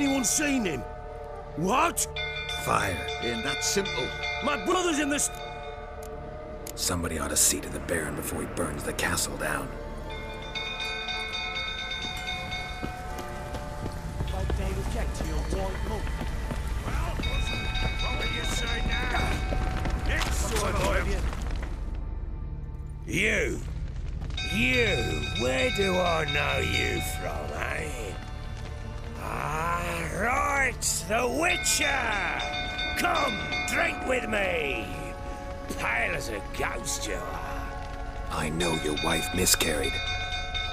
anyone seen him? What? Fire. Ain't that simple. My brother's in this... Somebody ought to see to the Baron before he burns the castle down. You, where do I know you from, eh? Ah, right, the Witcher! Come, drink with me! Pale as a ghost you are. I know your wife miscarried.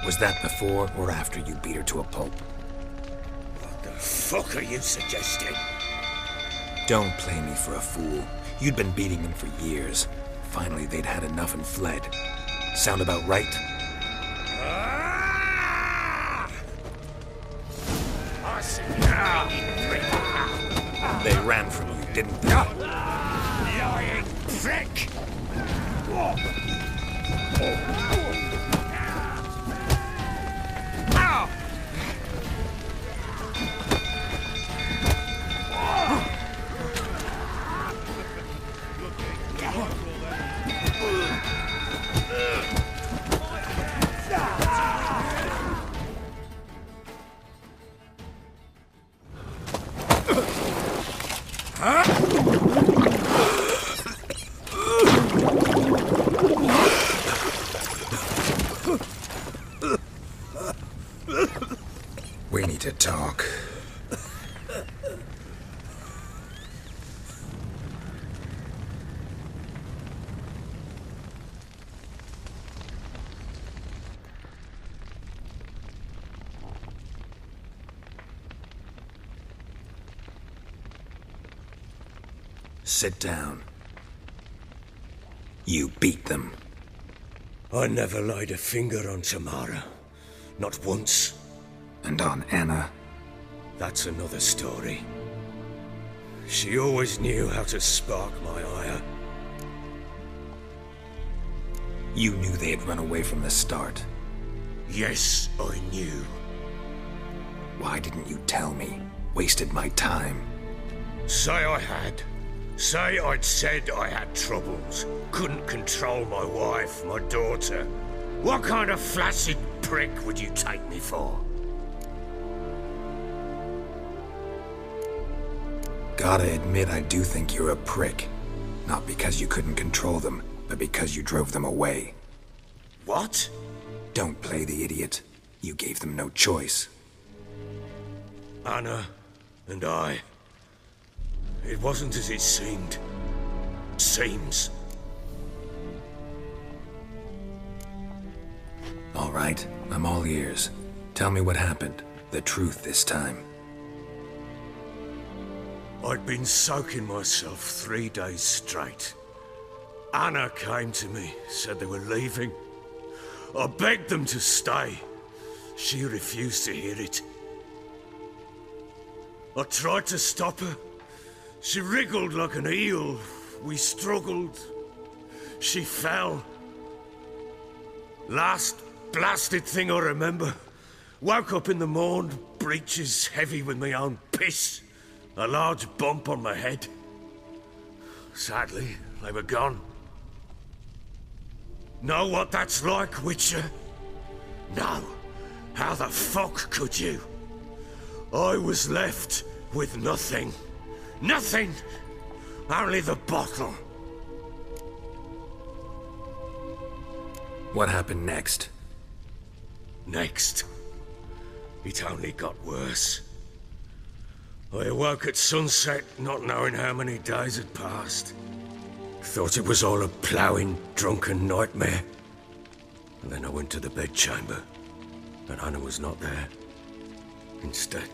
Was that before or after you beat her to a pulp? What the fuck are you suggesting? Don't play me for a fool. You'd been beating them for years. Finally, they'd had enough and fled. Sound about right? Ah! I see you. They ran from you, didn't they? Lying prick! We need to talk. Sit down. You beat them. I never laid a finger on Tamara. Not once. And on Anna. That's another story. She always knew how to spark my ire. You knew they had run away from the start. Yes, I knew. Why didn't you tell me? Wasted my time. Say I had. Say I'd said I had troubles. Couldn't control my wife, my daughter. What kind of flaccid prick would you take me for? Gotta admit, I do think you're a prick. Not because you couldn't control them, but because you drove them away. What? Don't play the idiot. You gave them no choice. Anna and I... It wasn't as it seemed. Seems. All right, I'm all ears. Tell me what happened. The truth this time. I'd been soaking myself 3 days straight. Anna came to me, said they were leaving. I begged them to stay. She refused to hear it. I tried to stop her. She wriggled like an eel. We struggled. She fell. Last blasted thing I remember. Woke up in the morn, breeches heavy with my own piss. A large bump on my head. Sadly, they were gone. Know what that's like, Witcher? No. How the fuck could you? I was left with nothing. Nothing! Only the bottle. What happened next? Next. It only got worse. I awoke at sunset, not knowing how many days had passed. Thought it was all a ploughing, drunken nightmare. And then I went to the bedchamber, but Anna was not there. Instead,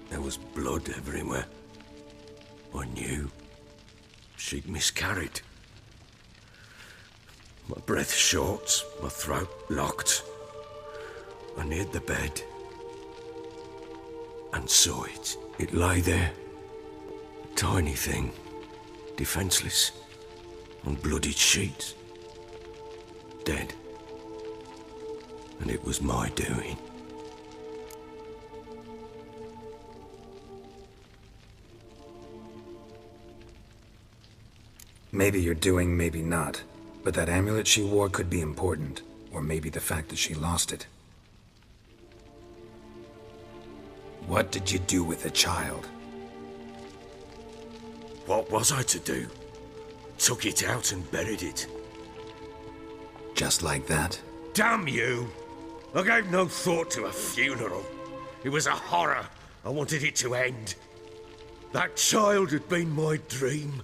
there was blood everywhere. I knew she'd miscarried. My breath short, my throat locked. I neared the bed and saw it. It lay there, a tiny thing, defenseless, on bloodied sheets, dead. And it was my doing. Maybe you're doing, maybe not. But that amulet she wore could be important. Or maybe the fact that she lost it. What did you do with the child? What was I to do? Took it out and buried it. Just like that? Damn you! I gave no thought to a funeral. It was a horror. I wanted it to end. That child had been my dream.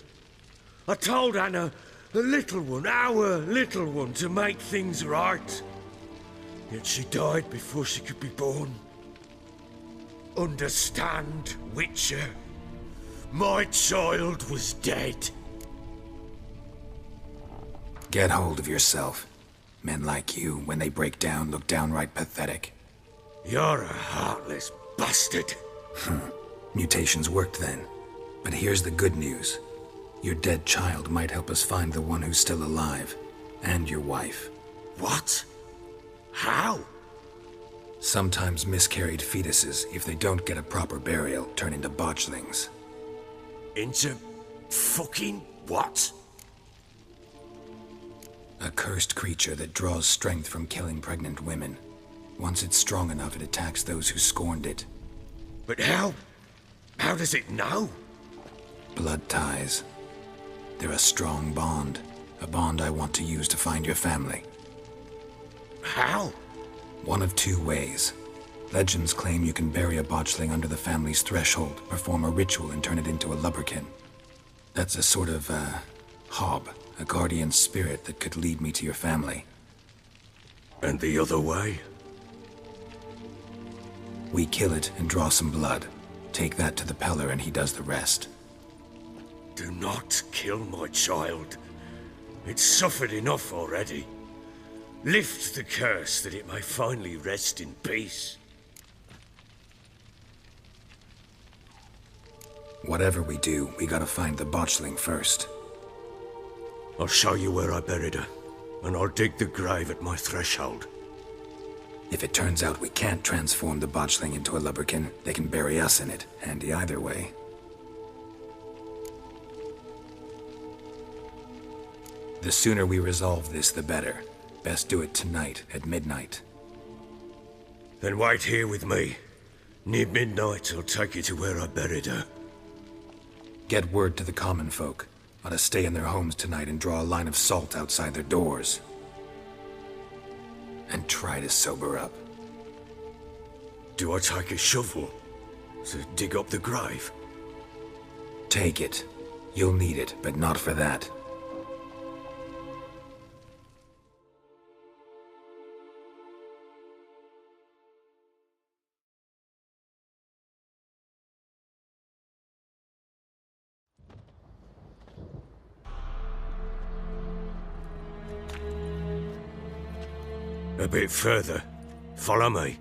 I told Anna, the little one, our little one, to make things right. Yet she died before she could be born. Understand, Witcher? My child was dead. Get hold of yourself. Men like you, when they break down, look downright pathetic. You're a heartless bastard. Mutations worked then. But here's the good news. Your dead child might help us find the one who's still alive. And your wife. What? How? Sometimes miscarried fetuses, if they don't get a proper burial, turn into botchlings. Into fucking what? A cursed creature that draws strength from killing pregnant women. Once it's strong enough, it attacks those who scorned it. But how? How does it know? Blood ties. They're a strong bond. A bond I want to use to find your family. How? One of two ways. Legends claim you can bury a botchling under the family's threshold, perform a ritual, and turn it into a lubberkin. That's a sort of, hob, a guardian spirit that could lead me to your family. And the other way? We kill it and draw some blood. Take that to the Peller and he does the rest. Do not kill my child. It's suffered enough already. Lift the curse that it may finally rest in peace. Whatever we do, we gotta find the botchling first. I'll show you where I buried her, and I'll dig the grave at my threshold. If it turns out we can't transform the botchling into a lubberkin, they can bury us in it. Handy either way. The sooner we resolve this, the better. Best do it tonight, at midnight. Then wait here with me. Near midnight, I'll take you to where I buried her. Get word to the common folk. Ought to stay in their homes tonight and draw a line of salt outside their doors. And try to sober up. Do I take a shovel to dig up the grave? Take it. You'll need it, but not for that. A bit further. Follow me.